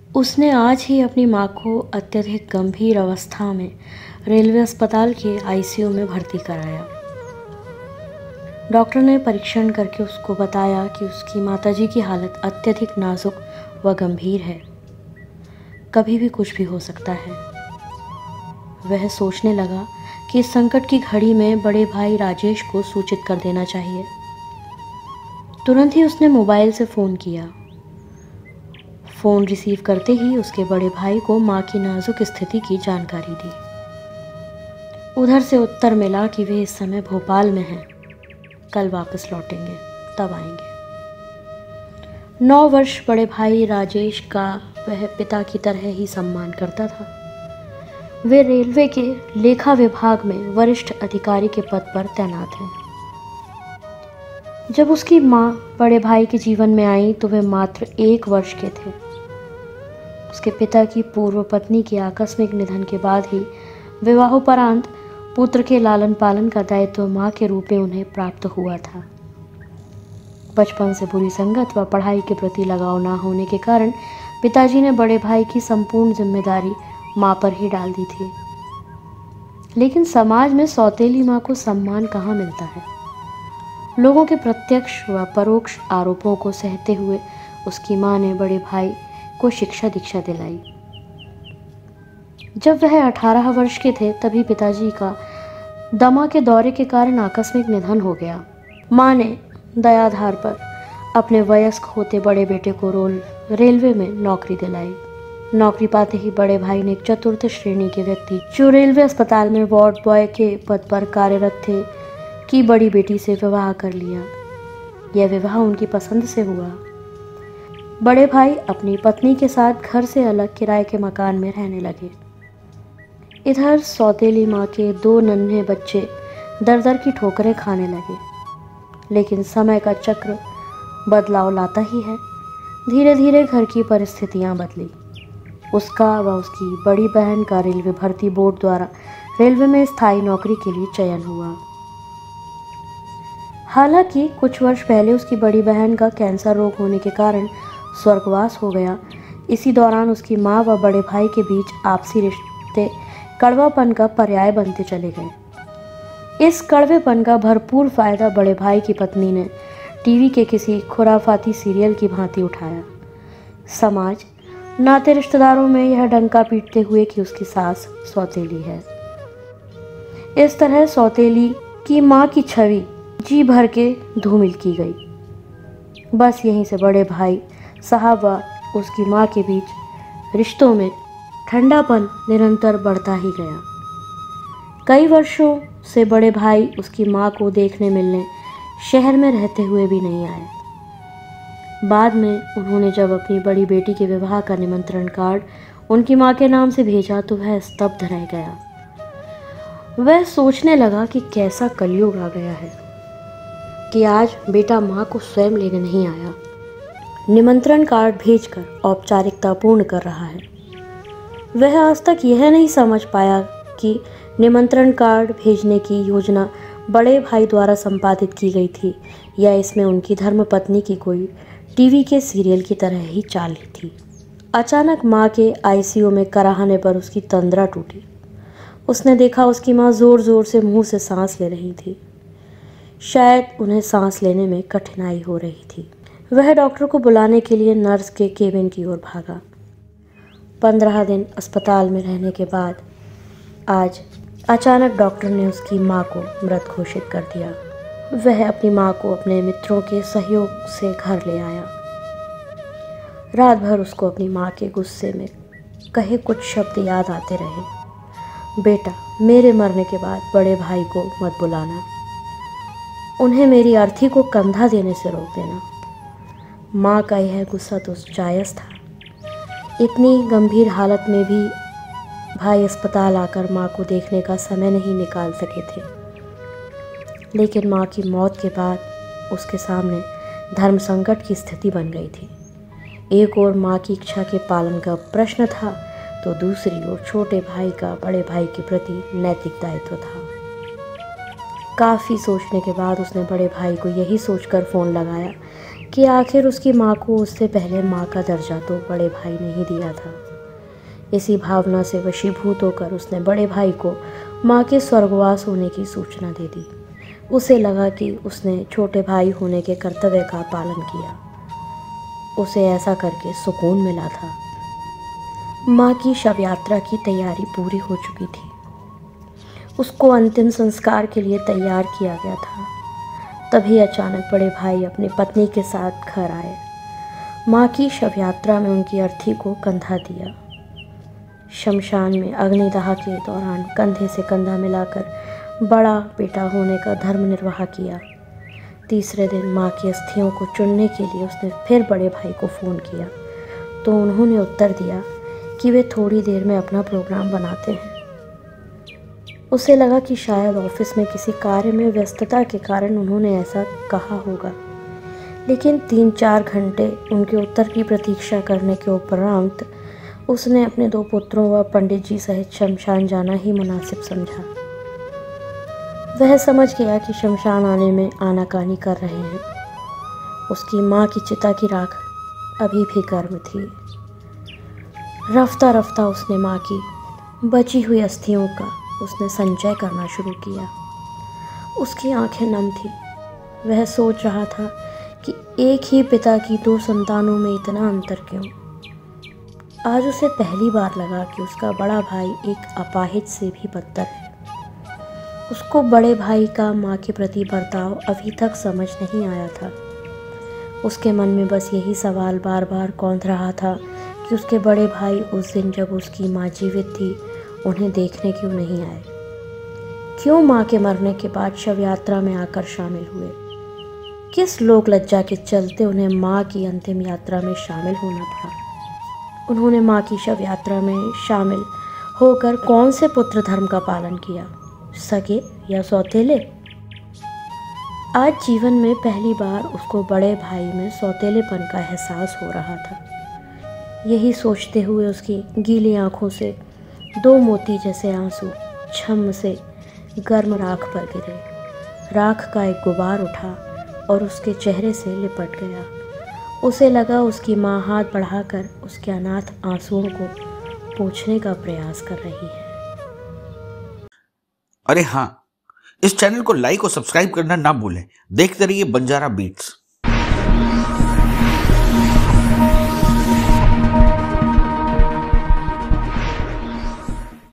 उसने आज ही अपनी माँ को अत्यधिक गंभीर अवस्था में रेलवे अस्पताल के आईसीयू में भर्ती कराया। डॉक्टर ने परीक्षण करके उसको बताया कि उसकी माताजी की हालत अत्यधिक नाजुक व गंभीर है, कभी भी कुछ भी हो सकता है। वह सोचने लगा कि इस संकट की घड़ी में बड़े भाई राजेश को सूचित कर देना चाहिए। तुरंत ही उसने मोबाइल से फ़ोन किया। फ़ोन रिसीव करते ही उसके बड़े भाई को माँ की नाजुक स्थिति की जानकारी दी। उधर से उत्तर मिला कि वे इस समय भोपाल में हैं, कल वापस लौटेंगे, तब आएंगे। 9 वर्ष बड़े भाई राजेश का वह पिता की तरह ही सम्मान करता था। वे रेलवे के लेखा विभाग में वरिष्ठ अधिकारी के पद पर तैनात हैं। जब उसकी माँ बड़े भाई के जीवन में आई तो वे मात्र 1 वर्ष के थे। उसके पिता की पूर्व पत्नी के आकस्मिक निधन के बाद ही विवाहोपरांत पुत्र के लालन पालन का दायित्व माँ के रूप में उन्हें प्राप्त हुआ था। बचपन से बुरी संगत व पढ़ाई के प्रति लगाव न होने के कारण पिताजी ने बड़े भाई की संपूर्ण जिम्मेदारी माँ पर ही डाल दी थी। लेकिन समाज में सौतेली माँ को सम्मान कहाँ मिलता है। लोगों के प्रत्यक्ष व परोक्ष आरोपों को सहते हुए उसकी माँ ने बड़े भाई को शिक्षा दीक्षा दिलाई। जब वह 18 वर्ष के थे तभी पिताजी का दमा के दौरे के कारण आकस्मिक निधन हो गया। माँ ने दयाधार पर अपने वयस्क होते बड़े बेटे को रेलवे में नौकरी दिलाई। नौकरी पाते ही बड़े भाई ने एक चतुर्थ श्रेणी के व्यक्ति जो रेलवे अस्पताल में वार्ड बॉय के पद पर कार्यरत थे की बड़ी बेटी से विवाह कर लिया। यह विवाह उनकी पसंद से हुआ। बड़े भाई अपनी पत्नी के साथ घर से अलग किराए के मकान में रहने लगे। इधर सौतेली माँ के 2 नन्हे बच्चे दर दर की ठोकरें खाने लगे। लेकिन समय का चक्र बदलाव लाता ही है। धीरे धीरे घर की परिस्थितियाँ बदली। उसका व उसकी बड़ी बहन का रेलवे भर्ती बोर्ड द्वारा रेलवे में स्थायी नौकरी के लिए चयन हुआ। हालांकि कुछ वर्ष पहले उसकी बड़ी बहन का कैंसर रोग होने के कारण स्वर्गवास हो गया। इसी दौरान उसकी माँ व बड़े भाई के बीच आपसी रिश्ते कड़वापन का पर्याय बनते चले गए। इस कड़वेपन का भरपूर फायदा बड़े भाई की पत्नी ने टीवी के किसी खुराफाती सीरियल की भांति उठाया। समाज नाते रिश्तेदारों में यह डंका पीटते हुए कि उसकी सास सौतेली है। इस तरह सौतेली की माँ की छवि जी भर के धूमिल की गई। बस यहीं से बड़े भाई साहब व उसकी माँ के बीच रिश्तों में ठंडापन निरंतर बढ़ता ही गया। कई वर्षों से बड़े भाई उसकी माँ को देखने मिलने शहर में रहते हुए भी नहीं आए। बाद में उन्होंने जब अपनी बड़ी बेटी के विवाह का निमंत्रण कार्ड उनकी माँ के नाम से भेजा तो वह स्तब्ध रह गया। वह सोचने लगा कि कैसा कलयुग आ गया है कि आज बेटा माँ को स्वयं लेने नहीं आया, निमंत्रण कार्ड भेजकर औपचारिकता पूर्ण कर रहा है। वह आज तक यह नहीं समझ पाया कि निमंत्रण कार्ड भेजने की योजना बड़े भाई द्वारा संपादित की गई थी या इसमें उनकी धर्मपत्नी की कोई टीवी के सीरियल की तरह ही चाल ही थी। अचानक माँ के आईसीयू में कराहने पर उसकी तंद्रा टूटी। उसने देखा उसकी माँ ज़ोर ज़ोर से मुंह से सांस ले रही थी। शायद उन्हें सांस लेने में कठिनाई हो रही थी। वह डॉक्टर को बुलाने के लिए नर्स के केबिन की ओर भागा। 15 दिन अस्पताल में रहने के बाद आज अचानक डॉक्टर ने उसकी माँ को मृत घोषित कर दिया। वह अपनी माँ को अपने मित्रों के सहयोग से घर ले आया। रात भर उसको अपनी माँ के गुस्से में कहे कुछ शब्द याद आते रहे। बेटा, मेरे मरने के बाद बड़े भाई को मत बुलाना, उन्हें मेरी अर्थी को कंधा देने से रोक देना। माँ का यह गुस्सा तो जायज़ था। इतनी गंभीर हालत में भी भाई अस्पताल आकर माँ को देखने का समय नहीं निकाल सके थे। लेकिन माँ की मौत के बाद उसके सामने धर्म संकट की स्थिति बन गई थी। एक ओर माँ की इच्छा के पालन का प्रश्न था तो दूसरी ओर छोटे भाई का बड़े भाई के प्रति नैतिक दायित्व था। काफ़ी सोचने के बाद उसने बड़े भाई को यही सोचकर फ़ोन लगाया कि आखिर उसकी माँ को उससे पहले माँ का दर्जा तो बड़े भाई ने ही दिया था। इसी भावना से वशीभूत होकर उसने बड़े भाई को माँ के स्वर्गवास होने की सूचना दे दी। उसे लगा कि उसने छोटे भाई होने के कर्तव्य का पालन किया। उसे ऐसा करके सुकून मिला था। माँ की शव यात्रा की तैयारी पूरी हो चुकी थी। उसको अंतिम संस्कार के लिए तैयार किया गया था। तभी अचानक बड़े भाई अपनी पत्नी के साथ घर आए। माँ की शव यात्रा में उनकी अर्थी को कंधा दिया। शमशान में अग्निदाह के दौरान कंधे से कंधा मिलाकर बड़ा बेटा होने का धर्म निर्वाह किया। तीसरे दिन माँ की अस्थियों को चुनने के लिए उसने फिर बड़े भाई को फ़ोन किया तो उन्होंने उत्तर दिया कि वे थोड़ी देर में अपना प्रोग्राम बनाते हैं। उसे लगा कि शायद ऑफिस में किसी कार्य में व्यस्तता के कारण उन्होंने ऐसा कहा होगा, लेकिन 3-4 घंटे उनके उत्तर की प्रतीक्षा करने के उपरांत उसने अपने 2 पुत्रों व पंडित जी सहित शमशान जाना ही मुनासिब समझा। वह समझ गया कि शमशान आने में आनाकानी कर रहे हैं। उसकी माँ की चिता की राख अभी भी गर्म थी। रफ्ता रफ्ता उसने माँ की बची हुई अस्थियों का उसने संचय करना शुरू किया। उसकी आंखें नम थी। वह सोच रहा था कि एक ही पिता की 2 संतानों में इतना अंतर क्यों। आज उसे पहली बार लगा कि उसका बड़ा भाई एक अपाहिज से भी बदतर है। उसको बड़े भाई का माँ के प्रति बर्ताव अभी तक समझ नहीं आया था। उसके मन में बस यही सवाल बार बार कौंध रहा था कि उसके बड़े भाई उस दिन जब उसकी माँ जीवित थी उन्हें देखने क्यों नहीं आए। क्यों माँ के मरने के बाद शव यात्रा में आकर शामिल हुए। किस लोक लज्जा के चलते उन्हें माँ की अंतिम यात्रा में शामिल होना पड़ा। उन्होंने माँ की शव यात्रा में शामिल होकर कौन से पुत्र धर्म का पालन किया, सगे या सौतेले। आज जीवन में पहली बार उसको बड़े भाई में सौतेलेपन का एहसास हो रहा था। यही सोचते हुए उसकी गीली आंखों से 2 मोती जैसे आंसू छम से गर्म राख पर गिरे। राख का एक गुबार उठा और उसके चेहरे से लिपट गया। उसे लगा उसकी माँ हाथ बढ़ाकर उसके अनाथ आंसुओं को पोंछने का प्रयास कर रही है। अरे हाँ, इस चैनल को लाइक और सब्सक्राइब करना ना भूलें। देखते रहिए बंजारा बीट्स।